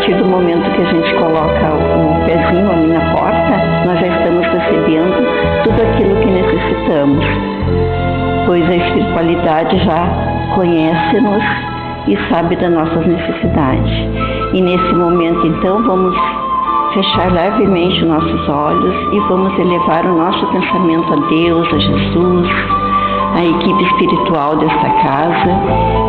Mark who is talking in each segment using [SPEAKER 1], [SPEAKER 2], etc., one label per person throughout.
[SPEAKER 1] partir do momento que a gente coloca o pezinho ali na porta, nós já estamos recebendo tudo aquilo que necessitamos, pois a espiritualidade já conhece-nos e sabe das nossas necessidades. E nesse momento, então, vamos fechar levemente os nossos olhos e vamos elevar o nosso pensamento a Deus, a Jesus, a equipe espiritual desta casa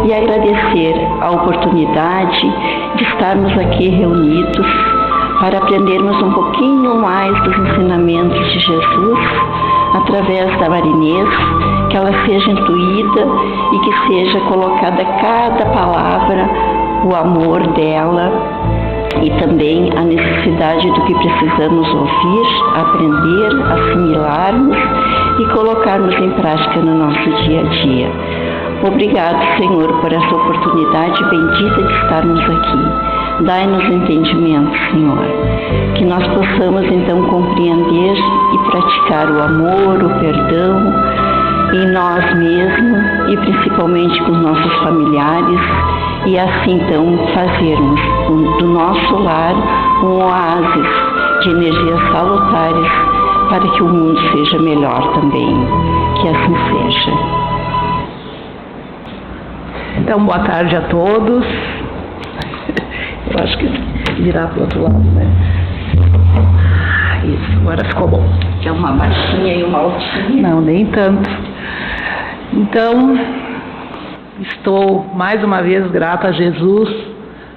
[SPEAKER 1] e agradecer a oportunidade de estarmos aqui reunidos para aprendermos um pouquinho mais dos ensinamentos de Jesus através da Marinês, que ela seja intuída e que seja colocada cada palavra, o amor dela e também a necessidade do que precisamos ouvir, aprender, assimilarmos e colocarmos em prática no nosso dia a dia. Obrigado, Senhor, por essa oportunidade bendita de estarmos aqui. Dai-nos entendimento, Senhor, que nós possamos então compreender e praticar o amor, o perdão em nós mesmos e principalmente com os nossos familiares e assim então fazermos do nosso lar um oásis de energias salutares para que o mundo seja melhor também. Que assim seja.
[SPEAKER 2] Então, boa tarde a todos. Eu acho que virar para o outro lado, né? Isso, agora ficou bom.
[SPEAKER 1] Que é uma baixinha e uma altinha.
[SPEAKER 2] Não, nem tanto. Então, estou mais uma vez grata a Jesus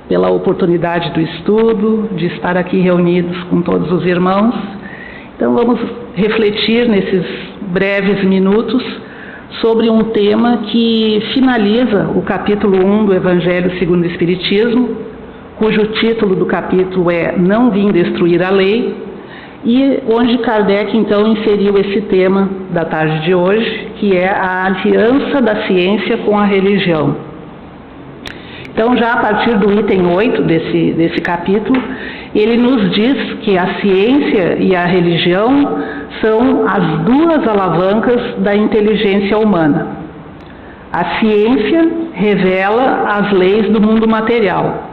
[SPEAKER 2] pela oportunidade do estudo, de estar aqui reunidos com todos os irmãos. Então, vamos refletir nesses breves minutos sobre um tema que finaliza o capítulo 1 do Evangelho segundo o Espiritismo, cujo título do capítulo é Não Vim Destruir a Lei, e onde Kardec então inseriu esse tema da tarde de hoje, que é a aliança da ciência com a religião. Então, já a partir do item 8 desse capítulo, ele nos diz que a ciência e a religião são as duas alavancas da inteligência humana. A ciência revela as leis do mundo material,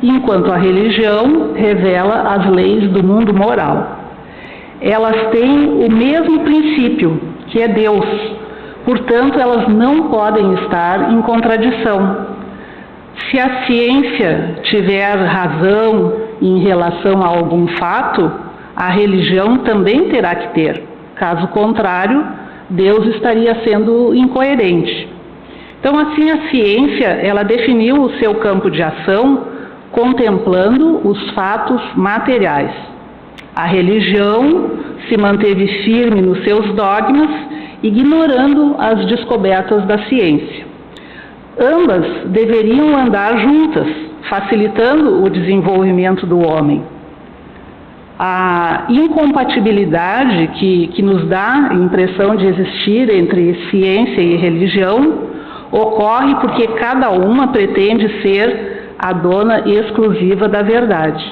[SPEAKER 2] enquanto a religião revela as leis do mundo moral. Elas têm o mesmo princípio, que é Deus, portanto, elas não podem estar em contradição. Se a ciência tiver razão em relação a algum fato, a religião também terá que ter. Caso contrário, Deus estaria sendo incoerente. Então, assim, a ciência, ela definiu o seu campo de ação contemplando os fatos materiais. A religião se manteve firme nos seus dogmas, ignorando as descobertas da ciência. Ambas deveriam andar juntas, facilitando o desenvolvimento do homem. A incompatibilidade que nos dá a impressão de existir entre ciência e religião ocorre porque cada uma pretende ser a dona exclusiva da verdade.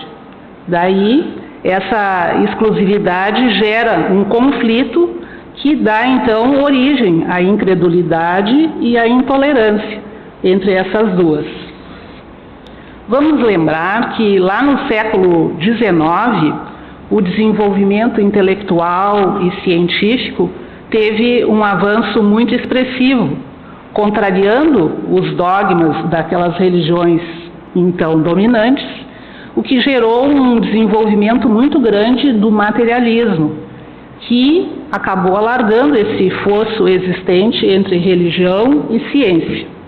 [SPEAKER 2] Daí, essa exclusividade gera um conflito que dá então origem à incredulidade e à intolerância entre essas duas. Vamos lembrar que lá no século XIX, o desenvolvimento intelectual e científico teve um avanço muito expressivo, contrariando os dogmas daquelas religiões então dominantes, o que gerou um desenvolvimento muito grande do materialismo, que acabou alargando esse fosso existente entre religião e ciência.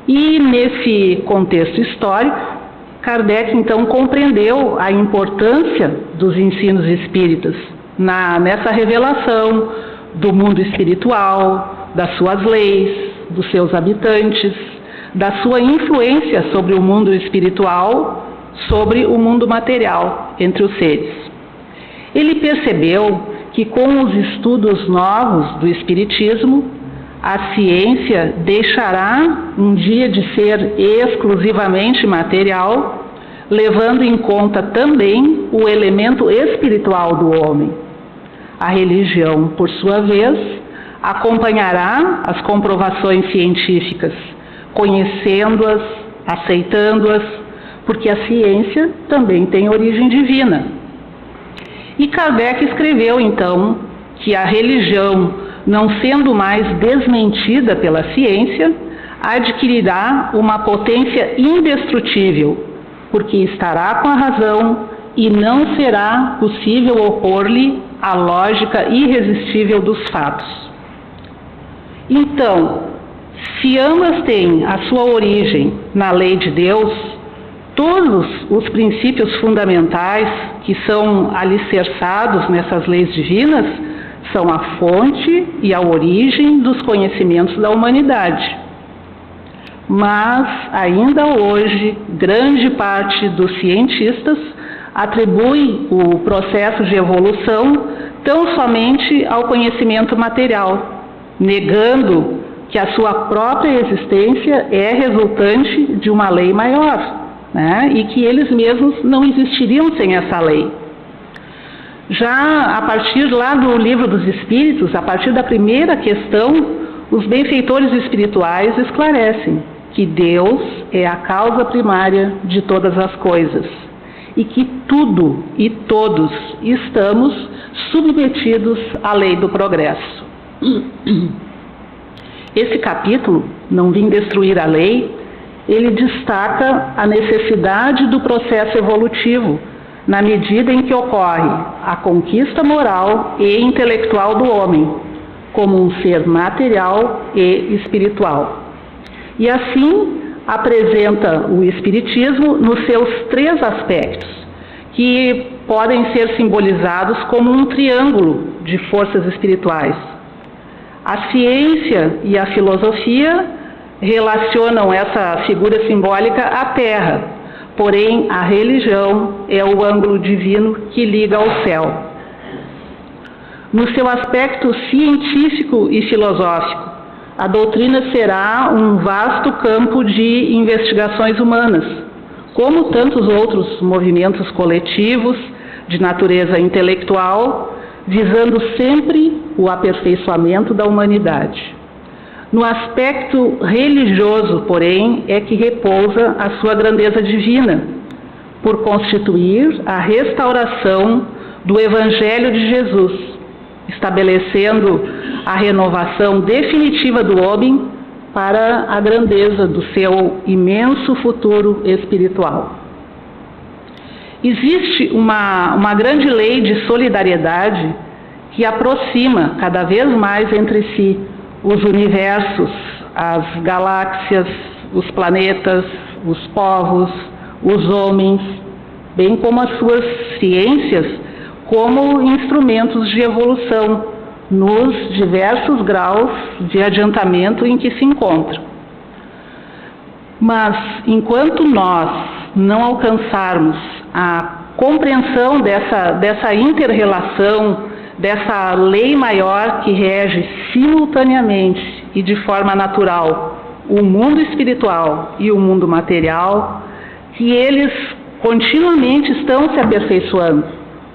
[SPEAKER 2] E nesse contexto histórico, Kardec então compreendeu a importância dos ensinos espíritas nessa revelação do mundo espiritual, das suas leis, dos seus habitantes, da sua influência sobre o mundo espiritual, sobre o mundo material entre os seres. Ele percebeu que com os estudos novos do Espiritismo, a ciência deixará um dia de ser exclusivamente material, levando em conta também o elemento espiritual do homem. A religião, por sua vez, acompanhará as comprovações científicas, conhecendo-as, aceitando-as, porque a ciência também tem origem divina. E Kardec escreveu, então, que a religião, não sendo mais desmentida pela ciência, adquirirá uma potência indestrutível, porque estará com a razão e não será possível opor-lhe a lógica irresistível dos fatos. Então, se ambas têm a sua origem na lei de Deus, todos os princípios fundamentais que são alicerçados nessas leis divinas são a fonte e a origem dos conhecimentos da humanidade. Mas, ainda hoje, grande parte dos cientistas atribui o processo de evolução tão somente ao conhecimento material, negando que a sua própria existência é resultante de uma lei maior, né? E que eles mesmos não existiriam sem essa lei. Já a partir lá do Livro dos Espíritos, a partir da primeira questão, os benfeitores espirituais esclarecem que Deus é a causa primária de todas as coisas e que tudo e todos estamos submetidos à lei do progresso. Esse capítulo, Não Vim Destruir a Lei, ele destaca a necessidade do processo evolutivo, na medida em que ocorre a conquista moral e intelectual do homem, como um ser material e espiritual. E assim apresenta o Espiritismo nos seus 3 aspectos, que podem ser simbolizados como um triângulo de forças espirituais. A ciência e a filosofia relacionam essa figura simbólica à Terra, porém a religião é o ângulo divino que liga ao céu. No seu aspecto científico e filosófico, a doutrina será um vasto campo de investigações humanas, como tantos outros movimentos coletivos de natureza intelectual, visando sempre o aperfeiçoamento da humanidade. No aspecto religioso, porém, é que repousa a sua grandeza divina, por constituir a restauração do Evangelho de Jesus, estabelecendo a renovação definitiva do homem para a grandeza do seu imenso futuro espiritual. Existe uma grande lei de solidariedade que aproxima cada vez mais entre si os universos, as galáxias, os planetas, os povos, os homens, bem como as suas ciências, como instrumentos de evolução nos diversos graus de adiantamento em que se encontram. Mas, enquanto nós não alcançarmos a compreensão dessa inter-relação, dessa lei maior que rege simultaneamente e de forma natural o mundo espiritual e o mundo material, que eles continuamente estão se aperfeiçoando,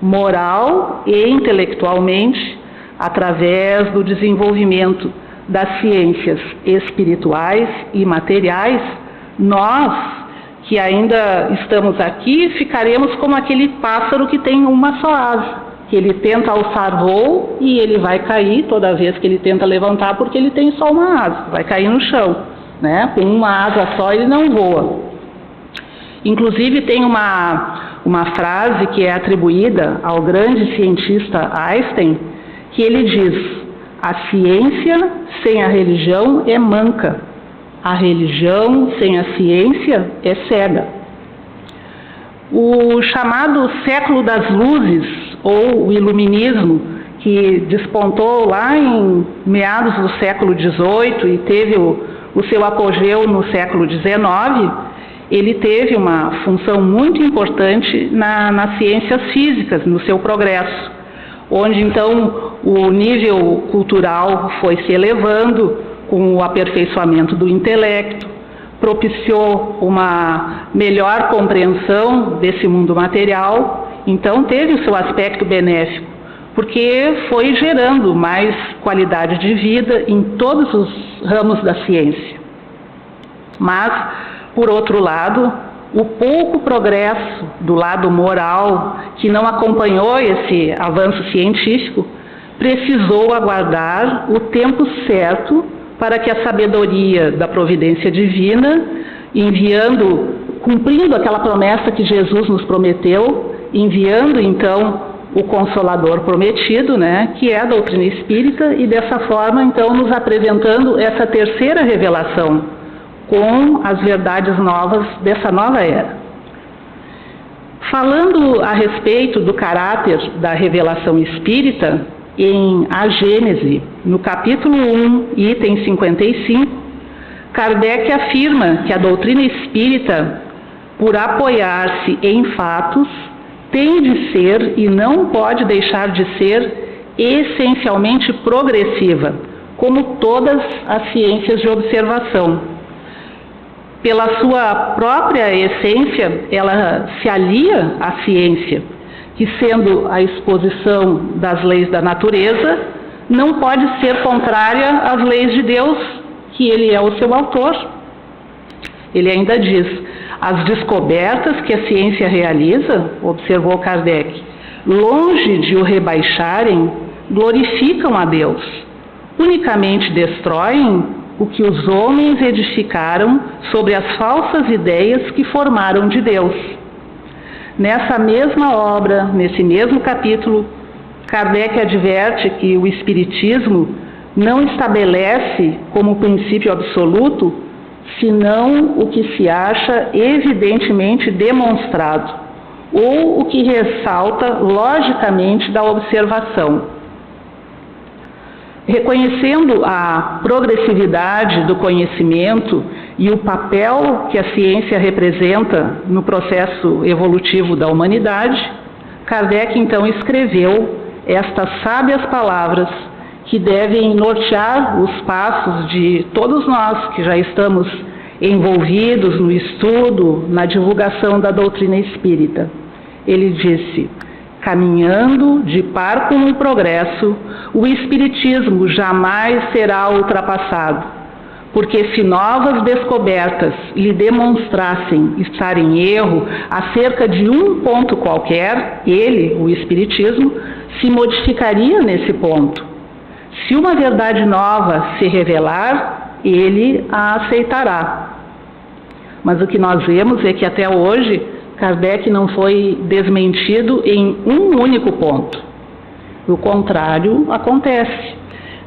[SPEAKER 2] moral e intelectualmente, através do desenvolvimento das ciências espirituais e materiais, nós, que ainda estamos aqui, ficaremos como aquele pássaro que tem uma só asa, que ele tenta alçar voo e ele vai cair toda vez que ele tenta levantar, porque ele tem só uma asa, vai cair no chão, né? Com uma asa só ele não voa. Inclusive tem uma frase que é atribuída ao grande cientista Einstein, que ele diz: a ciência sem a religião é manca, a religião sem a ciência é cega. O chamado século das luzes, ou o iluminismo, que despontou lá em meados do século XVIII e teve o seu apogeu no século XIX, ele teve uma função muito importante nas ciências físicas, no seu progresso, onde então o nível cultural foi se elevando com o aperfeiçoamento do intelecto, propiciou uma melhor compreensão desse mundo material, então teve o seu aspecto benéfico, porque foi gerando mais qualidade de vida em todos os ramos da ciência. Mas, por outro lado, o pouco progresso do lado moral, que não acompanhou esse avanço científico, precisou aguardar o tempo certo para que a sabedoria da providência divina, cumprindo aquela promessa que Jesus nos prometeu, enviando então o Consolador prometido, né, que é a doutrina espírita, e dessa forma então nos apresentando essa terceira revelação com as verdades novas dessa nova era. Falando a respeito do caráter da revelação espírita, em A Gênese, no capítulo 1, item 55, Kardec afirma que a doutrina espírita, por apoiar-se em fatos, tem de ser e não pode deixar de ser essencialmente progressiva, como todas as ciências de observação. Pela sua própria essência, ela se alia à ciência, que, sendo a exposição das leis da natureza, não pode ser contrária às leis de Deus, que ele é o seu autor. Ele ainda diz: as descobertas que a ciência realiza, observou Kardec, longe de o rebaixarem, glorificam a Deus. Unicamente destroem o que os homens edificaram sobre as falsas ideias que formaram de Deus. Nessa mesma obra, nesse mesmo capítulo, Kardec adverte que o Espiritismo não estabelece como princípio absoluto senão o que se acha evidentemente demonstrado, ou o que ressalta logicamente da observação. Reconhecendo a progressividade do conhecimento e o papel que a ciência representa no processo evolutivo da humanidade, Kardec então escreveu estas sábias palavras que devem nortear os passos de todos nós que já estamos envolvidos no estudo, na divulgação da doutrina espírita. Ele disse: caminhando de par com o progresso, o Espiritismo jamais será ultrapassado, porque se novas descobertas lhe demonstrassem estar em erro acerca de um ponto qualquer, ele, o Espiritismo, se modificaria nesse ponto. Se uma verdade nova se revelar, ele a aceitará. Mas o que nós vemos é que até hoje Kardec não foi desmentido em um único ponto. O contrário acontece.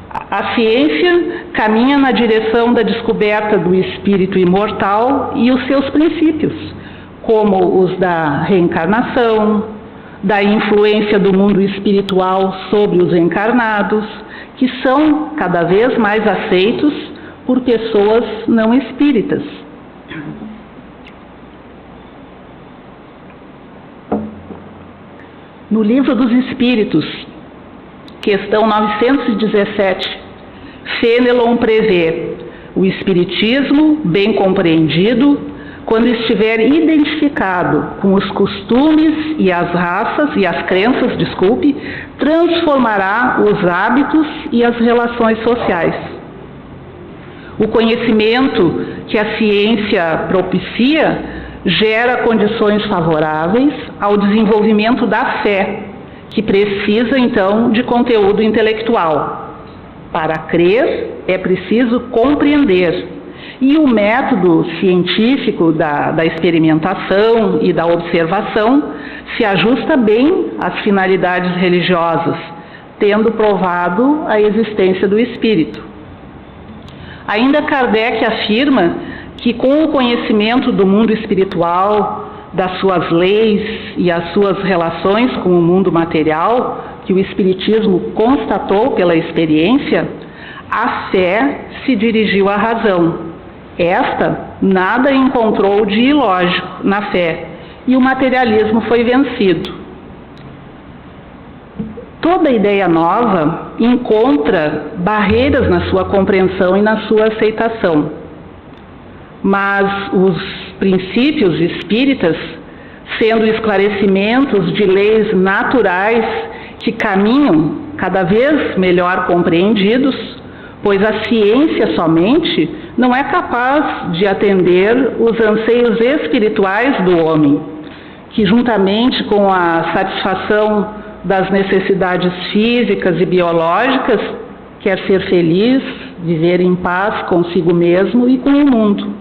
[SPEAKER 2] A ciência caminha na direção da descoberta do espírito imortal e os seus princípios, como os da reencarnação, da influência do mundo espiritual sobre os encarnados, que são cada vez mais aceitos por pessoas não espíritas. No Livro dos Espíritos, questão 917, Fenelon prevê: o Espiritismo, bem compreendido, quando estiver identificado com os costumes e as raças e as crenças, transformará os hábitos e as relações sociais. O conhecimento que a ciência propicia gera condições favoráveis ao desenvolvimento da fé, que precisa então de conteúdo intelectual. Para crer é preciso compreender, e o método científico da experimentação e da observação se ajusta bem às finalidades religiosas, tendo provado a existência do espírito. Ainda Kardec afirma que com o conhecimento do mundo espiritual, das suas leis e as suas relações com o mundo material, que o Espiritismo constatou pela experiência, a fé se dirigiu à razão. Esta nada encontrou de ilógico na fé, e o materialismo foi vencido. Toda ideia nova encontra barreiras na sua compreensão e na sua aceitação. Mas os princípios espíritas, sendo esclarecimentos de leis naturais que caminham cada vez melhor compreendidos, pois a ciência somente não é capaz de atender os anseios espirituais do homem, que juntamente com a satisfação das necessidades físicas e biológicas, quer ser feliz, viver em paz consigo mesmo e com o mundo.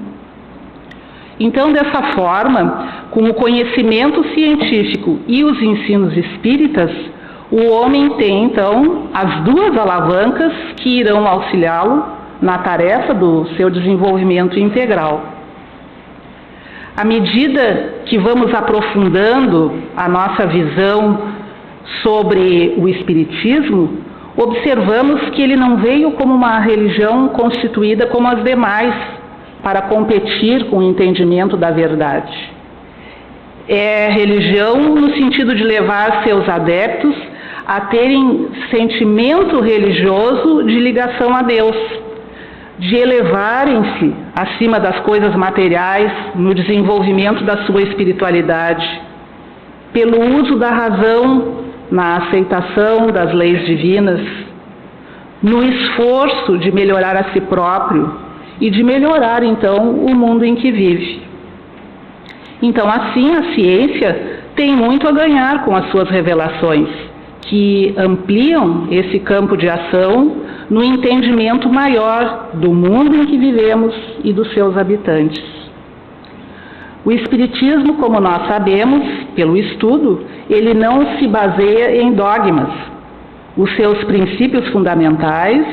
[SPEAKER 2] Então, dessa forma, com o conhecimento científico e os ensinos espíritas, o homem tem, então, as duas alavancas que irão auxiliá-lo na tarefa do seu desenvolvimento integral. À medida que vamos aprofundando a nossa visão sobre o Espiritismo, observamos que ele não veio como uma religião constituída como as demais, para competir com o entendimento da verdade. É religião no sentido de levar seus adeptos a terem sentimento religioso de ligação a Deus, de elevarem-se acima das coisas materiais no desenvolvimento da sua espiritualidade, pelo uso da razão na aceitação das leis divinas, no esforço de melhorar a si próprio e de melhorar, então, o mundo em que vive. Então, assim, a ciência tem muito a ganhar com as suas revelações, que ampliam esse campo de ação no entendimento maior do mundo em que vivemos e dos seus habitantes. O Espiritismo, como nós sabemos, pelo estudo, ele não se baseia em dogmas. Os seus princípios fundamentais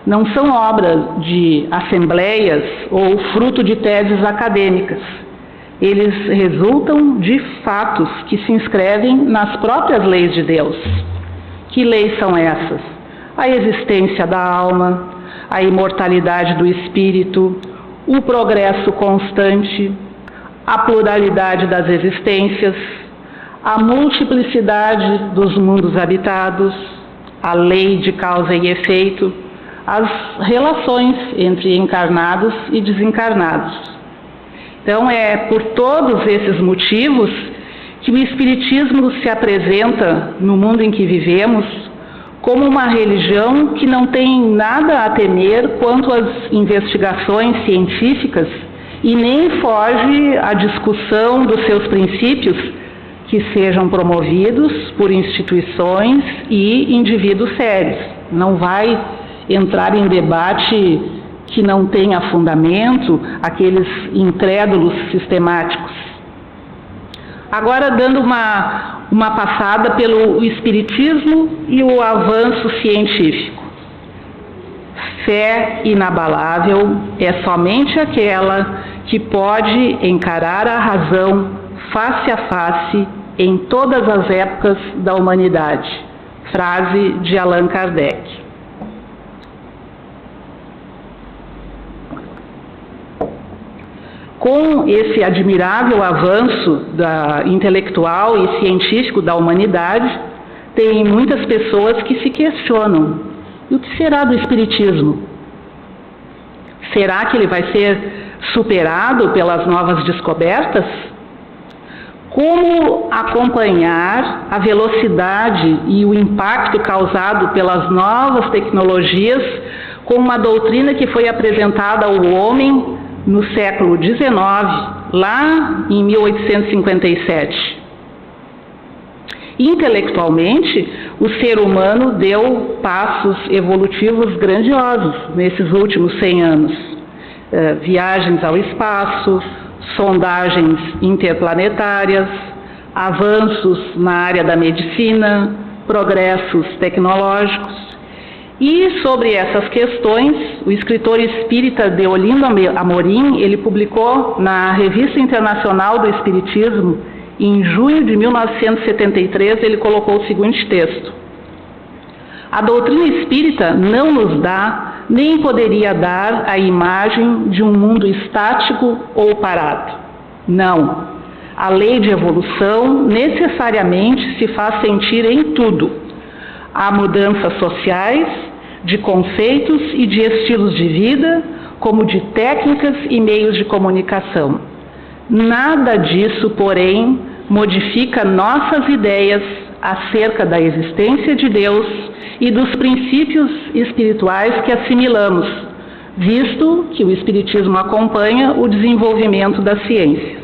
[SPEAKER 2] não são obras de assembleias ou fruto de teses acadêmicas. Eles resultam de fatos que se inscrevem nas próprias leis de Deus. Que leis são essas? A existência da alma, a imortalidade do espírito, o progresso constante, a pluralidade das existências, a multiplicidade dos mundos habitados, a lei de causa e efeito, as relações entre encarnados e desencarnados. Então, é por todos esses motivos que o Espiritismo se apresenta no mundo em que vivemos como uma religião que não tem nada a temer quanto às investigações científicas e nem foge à discussão dos seus princípios que sejam promovidos por instituições e indivíduos sérios. Não vai entrar em debate que não tenha fundamento, aqueles incrédulos sistemáticos. Agora, dando uma passada pelo Espiritismo e o avanço científico. Fé inabalável é somente aquela que pode encarar a razão face a face em todas as épocas da humanidade. Frase de Allan Kardec. Com esse admirável avanço intelectual e científico da humanidade, tem muitas pessoas que se questionam: e o que será do Espiritismo? Será que ele vai ser superado pelas novas descobertas? Como acompanhar a velocidade e o impacto causado pelas novas tecnologias com uma doutrina que foi apresentada ao homem no século XIX, lá em 1857. Intelectualmente, o ser humano deu passos evolutivos grandiosos nesses últimos 100 anos. Viagens ao espaço, sondagens interplanetárias, avanços na área da medicina, progressos tecnológicos. E sobre essas questões, o escritor espírita Deolindo Amorim, ele publicou na Revista Internacional do Espiritismo, em junho de 1973, ele colocou o seguinte texto: a doutrina espírita não nos dá, nem poderia dar, a imagem de um mundo estático ou parado. Não. A lei de evolução necessariamente se faz sentir em tudo. Há mudanças sociais, de conceitos e de estilos de vida, como de técnicas e meios de comunicação. Nada disso, porém, modifica nossas ideias acerca da existência de Deus e dos princípios espirituais que assimilamos, visto que o Espiritismo acompanha o desenvolvimento das ciências.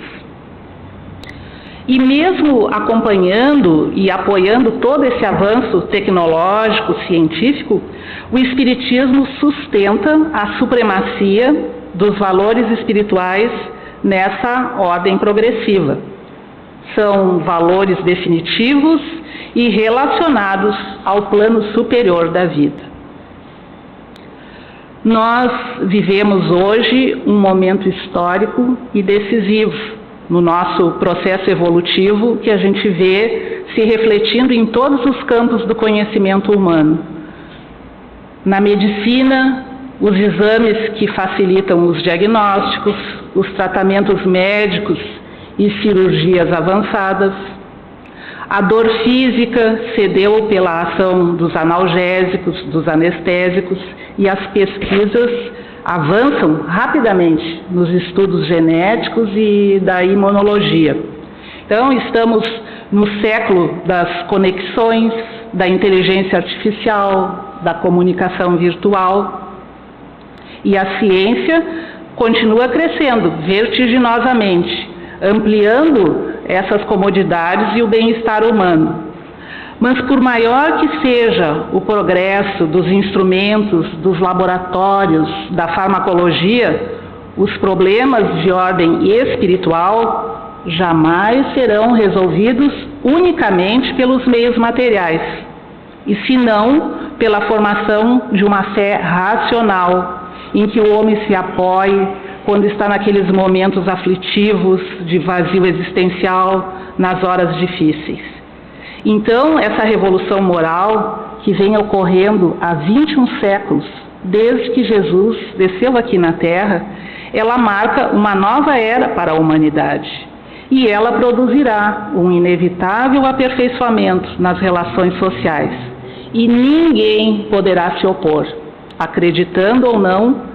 [SPEAKER 2] E mesmo acompanhando e apoiando todo esse avanço tecnológico, científico, o Espiritismo sustenta a supremacia dos valores espirituais nessa ordem progressiva. São valores definitivos e relacionados ao plano superior da vida. Nós vivemos hoje um momento histórico e decisivo no nosso processo evolutivo, que a gente vê se refletindo em todos os campos do conhecimento humano. Na medicina, os exames que facilitam os diagnósticos, os tratamentos médicos e cirurgias avançadas. A dor física cedeu pela ação dos analgésicos, dos anestésicos, e as pesquisas avançam rapidamente nos estudos genéticos e da imunologia. Então, estamos no século das conexões, da inteligência artificial, da comunicação virtual, e a ciência continua crescendo vertiginosamente, ampliando essas comodidades e o bem-estar humano. Mas por maior que seja o progresso dos instrumentos, dos laboratórios, da farmacologia, os problemas de ordem espiritual jamais serão resolvidos unicamente pelos meios materiais, e senão pela formação de uma fé racional, em que o homem se apoie quando está naqueles momentos aflitivos, de vazio existencial, nas horas difíceis. Então, essa revolução moral que vem ocorrendo há 21 séculos, desde que Jesus desceu aqui na Terra, ela marca uma nova era para a humanidade. E ela produzirá um inevitável aperfeiçoamento nas relações sociais. E ninguém poderá se opor, acreditando ou não,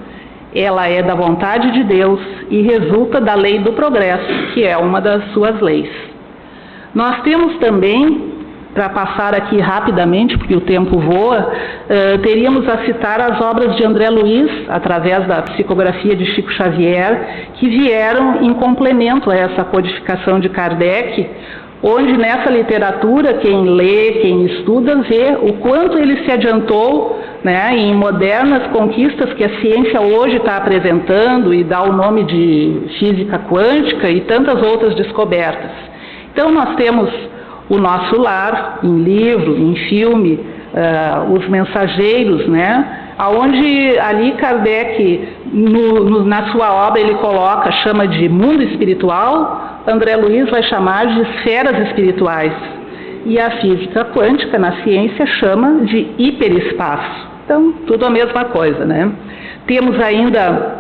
[SPEAKER 2] ela é da vontade de Deus e resulta da lei do progresso, que é uma das suas leis. Nós temos também, para passar aqui rapidamente, porque o tempo voa, teríamos a citar as obras de André Luiz, através da psicografia de Chico Xavier, que vieram em complemento a essa codificação de Kardec, onde nessa literatura, quem lê, quem estuda, vê o quanto ele se adiantou, né, em modernas conquistas que a ciência hoje está apresentando e dá o nome de física quântica e tantas outras descobertas. Então nós temos o Nosso Lar, em livro, em filme, Os Mensageiros, né, onde ali Kardec, na sua obra, ele chama de mundo espiritual, André Luiz vai chamar de esferas espirituais, e a física quântica, na ciência, chama de hiperespaço. Então, tudo a mesma coisa, né? Temos ainda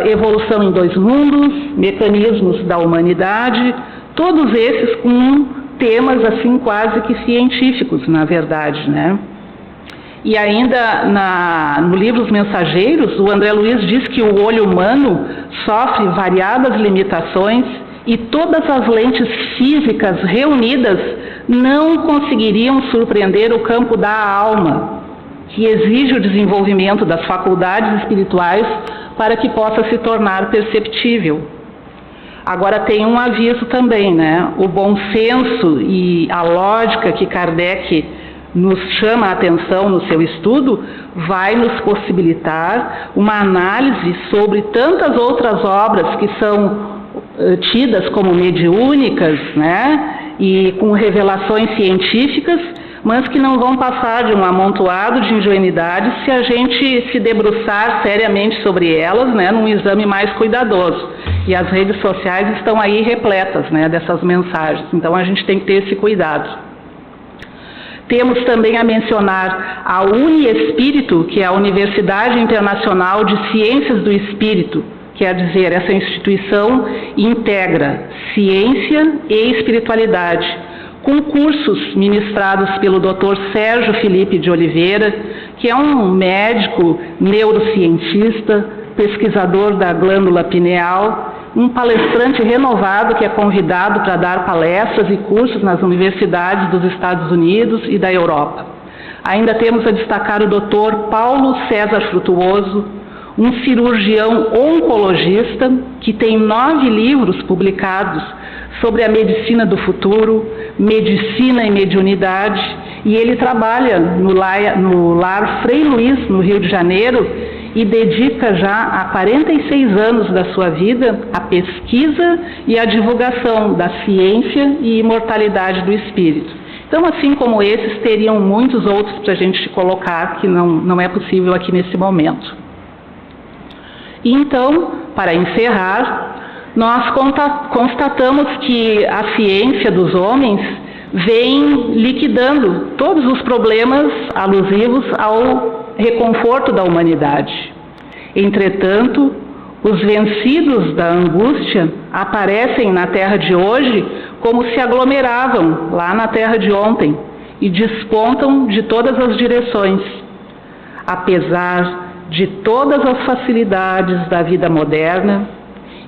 [SPEAKER 2] evolução em dois mundos, mecanismos da humanidade, todos esses com temas assim quase que científicos, na verdade, né? E ainda no livro Os Mensageiros, o André Luiz diz que o olho humano sofre variadas limitações e todas as lentes físicas reunidas não conseguiriam surpreender o campo da alma, que exige o desenvolvimento das faculdades espirituais para que possa se tornar perceptível. Agora tem um aviso também, né? O bom senso e a lógica que Kardec nos chama a atenção no seu estudo vai nos possibilitar uma análise sobre tantas outras obras que são tidas como mediúnicas, né? E com revelações científicas, mas que não vão passar de um amontoado de ingenuidade se a gente se debruçar seriamente sobre elas, né, num exame mais cuidadoso. E as redes sociais estão aí repletas, né, dessas mensagens, então a gente tem que ter esse cuidado. Temos também a mencionar a Uniespírito, que é a Universidade Internacional de Ciências do Espírito, quer dizer, essa instituição integra ciência e espiritualidade, com cursos ministrados pelo Dr. Sérgio Felipe de Oliveira, que é um médico neurocientista, pesquisador da glândula pineal, um palestrante renovado que é convidado para dar palestras e cursos nas universidades dos Estados Unidos e da Europa. Ainda temos a destacar o Dr. Paulo César Frutuoso, um cirurgião oncologista que tem 9 livros publicados sobre a medicina do futuro, medicina e mediunidade, e ele trabalha no Lar Frei Luís, no Rio de Janeiro, e dedica já há 46 anos da sua vida à pesquisa e à divulgação da ciência e imortalidade do espírito. Então, assim como esses, teriam muitos outros para a gente colocar, que não é possível aqui nesse momento. E então, para encerrar, nós constatamos que a ciência dos homens vem liquidando todos os problemas alusivos ao reconforto da humanidade. Entretanto, os vencidos da angústia aparecem na terra de hoje como se aglomeravam lá na terra de ontem e despontam de todas as direções. Apesar de todas as facilidades da vida moderna,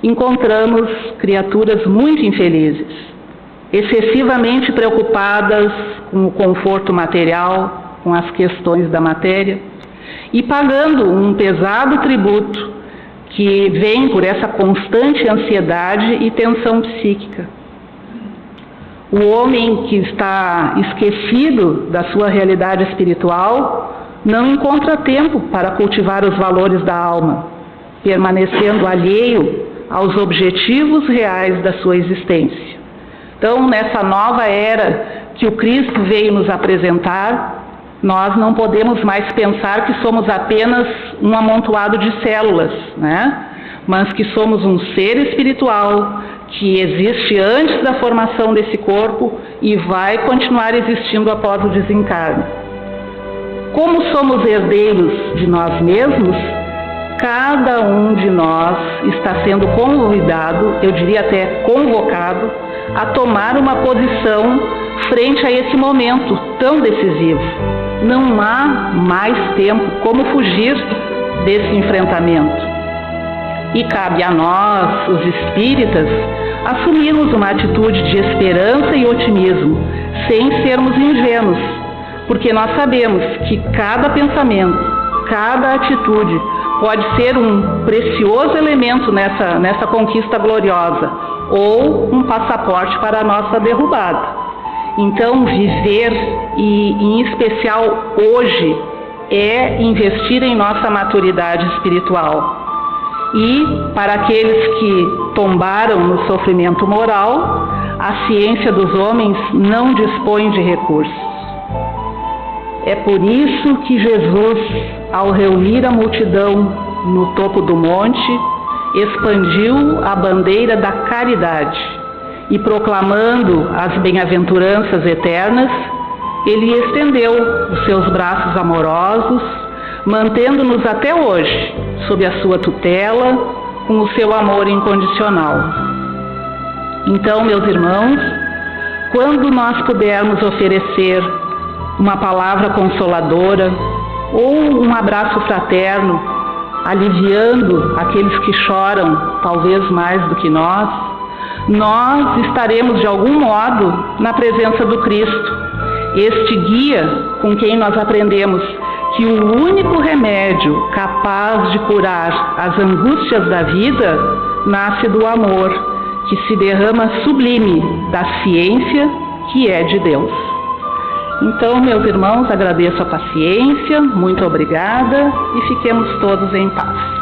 [SPEAKER 2] encontramos criaturas muito infelizes, excessivamente preocupadas com o conforto material, com as questões da matéria, e pagando um pesado tributo que vem por essa constante ansiedade e tensão psíquica. O homem que está esquecido da sua realidade espiritual não encontra tempo para cultivar os valores da alma, permanecendo alheio aos objetivos reais da sua existência. Então, nessa nova era que o Cristo veio nos apresentar, nós não podemos mais pensar que somos apenas um amontoado de células, né? Mas que somos um ser espiritual que existe antes da formação desse corpo e vai continuar existindo após o desencarne. Como somos herdeiros de nós mesmos, cada um de nós está sendo convidado, eu diria até convocado, a tomar uma posição frente a esse momento tão decisivo. Não há mais tempo como fugir desse enfrentamento. E cabe a nós, os espíritas, assumirmos uma atitude de esperança e otimismo, sem sermos ingênuos, porque nós sabemos que cada pensamento, cada atitude pode ser um precioso elemento nessa conquista gloriosa, ou um passaporte para a nossa derrubada. Então, viver, e em especial hoje, é investir em nossa maturidade espiritual. E, para aqueles que tombaram no sofrimento moral, a ciência dos homens não dispõe de recursos. É por isso que Jesus, ao reunir a multidão no topo do monte, expandiu a bandeira da caridade e, proclamando as bem-aventuranças eternas, ele estendeu os seus braços amorosos, mantendo-nos até hoje sob a sua tutela, com o seu amor incondicional. Então, meus irmãos, quando nós pudermos oferecer uma palavra consoladora ou um abraço fraterno, aliviando aqueles que choram, talvez mais do que nós estaremos de algum modo na presença do Cristo, este guia com quem nós aprendemos que o único remédio capaz de curar as angústias da vida nasce do amor, que se derrama sublime da ciência que é de Deus. Então, meus irmãos, agradeço a paciência, muito obrigada e fiquemos todos em paz.